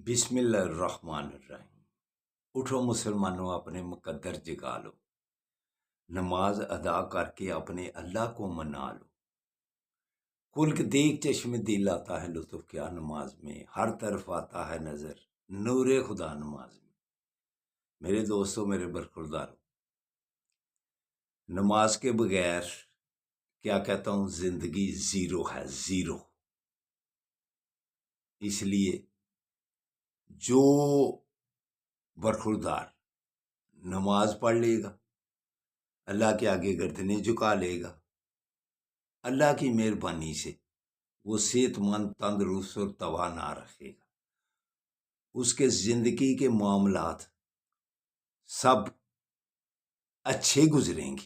بسم اللہ الرحمن الرحیم۔ اٹھو مسلمانوں، اپنے مقدر جگا لو، نماز ادا کر کے اپنے اللہ کو منا لو۔ کلک دیکھ چشم دل آتا ہے لطف کیا نماز میں، ہر طرف آتا ہے نظر نور خدا نماز میں۔ میرے دوستو، میرے برخوردارو، نماز کے بغیر کیا کہتا ہوں، زندگی زیرو ہے، زیرو۔ اس لیے جو برخوردار نماز پڑھ لے گا، اللہ کے آگے گردنیں جھکا لے گا، اللہ کی مہربانی سے وہ صحت مند، تندرست اور توانا رکھے گا۔ اس کے زندگی کے معاملات سب اچھے گزریں گے۔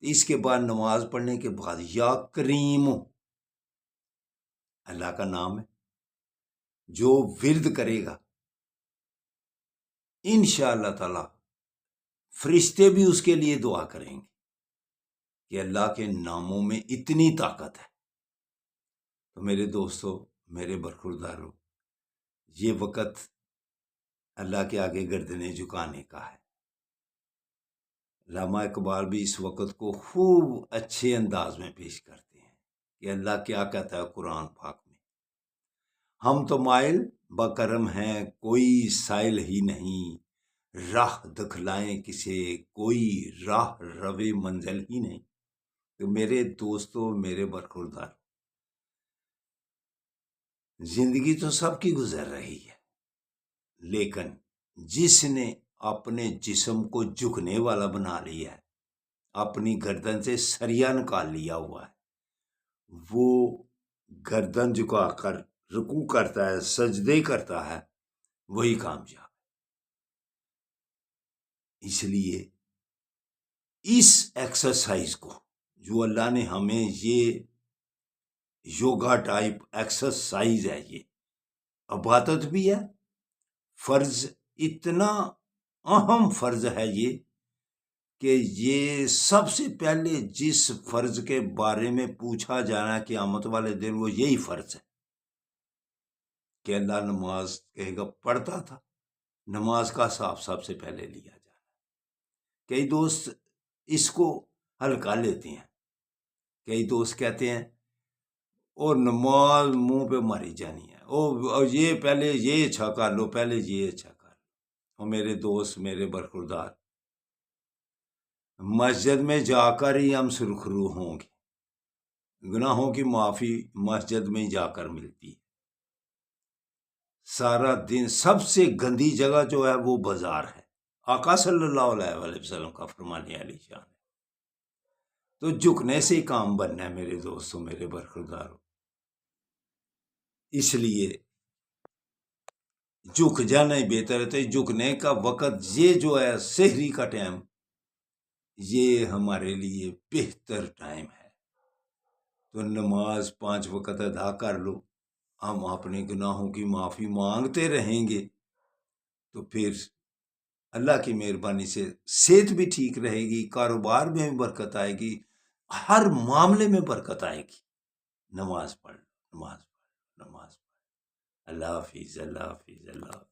اس کے بعد نماز پڑھنے کے بعد یا کریم، اللہ کا نام ہے، جو ورد کرے گا انشاءاللہ تعالی فرشتے بھی اس کے لیے دعا کریں گے کہ اللہ کے ناموں میں اتنی طاقت ہے۔ تو میرے دوستو، میرے برخوردارو، یہ وقت اللہ کے آگے گردنیں جھکانے کا ہے۔ علامہ اقبال بھی اس وقت کو خوب اچھے انداز میں پیش کرتے ہیں کہ اللہ کیا کہتا ہے قرآن پاک میں، ہم تو مائل بکرم ہیں، کوئی سائل ہی نہیں، راہ دکھلائیں کسے، کوئی راہ روے منزل ہی نہیں۔ تو میرے دوستو، میرے برخوردار، زندگی تو سب کی گزر رہی ہے، لیکن جس نے اپنے جسم کو جھکنے والا بنا لیا ہے، اپنی گردن سے سریا نکال لیا ہوا ہے، وہ گردن جھکا کر رکوع کرتا ہے، سجدے کرتا ہے، وہی کامیاب۔ اس لیے اس ایکسرسائز کو جو اللہ نے ہمیں، یہ یوگا ٹائپ ایکسرسائز ہے، یہ عبادت بھی ہے، فرض، اتنا اہم فرض ہے یہ کہ یہ سب سے پہلے جس فرض کے بارے میں پوچھا جانا قیامت والے دن، وہ یہی فرض ہے کہ اللہ نماز کہے گا پڑھتا تھا، نماز کا حساب سب سے پہلے لیا جانا۔ کئی دوست اس کو ہلکا لیتے ہیں، کئی دوست کہتے ہیں اور نماز منہ پہ ماری جانی ہے، اور یہ پہلے یہ اچھا کر لو، پہلے یہ اچھا کر لو۔ اور میرے دوست، میرے برخوردار، مسجد میں جا کر ہی ہم سرخرو ہوں گے۔ گناہوں کی معافی مسجد میں جا کر ملتی ہے۔ سارا دن سب سے گندی جگہ جو ہے وہ بازار ہے، آقا صلی اللہ علیہ وسلم کا فرمان علی شان ہے۔ تو جھکنے سے کام بننا ہے میرے دوستوں، میرے برخورداروں۔ اس لیے جھک جانا ہی بہتر ہے۔ جھکنے کا وقت یہ جو ہے، سحری کا ٹائم، یہ ہمارے لیے بہتر ٹائم ہے۔ تو نماز 5 وقت ادا کر لو، ہم اپنے گناہوں کی معافی مانگتے رہیں گے، تو پھر اللہ کی مہربانی سے صحت بھی ٹھیک رہے گی، کاروبار میں بھی برکت آئے گی، ہر معاملے میں برکت آئے گی۔ نماز پڑھ، نماز پڑھ، نماز پڑھ۔ اللہ حافظ، اللہ حافظ، اللہ حافظ۔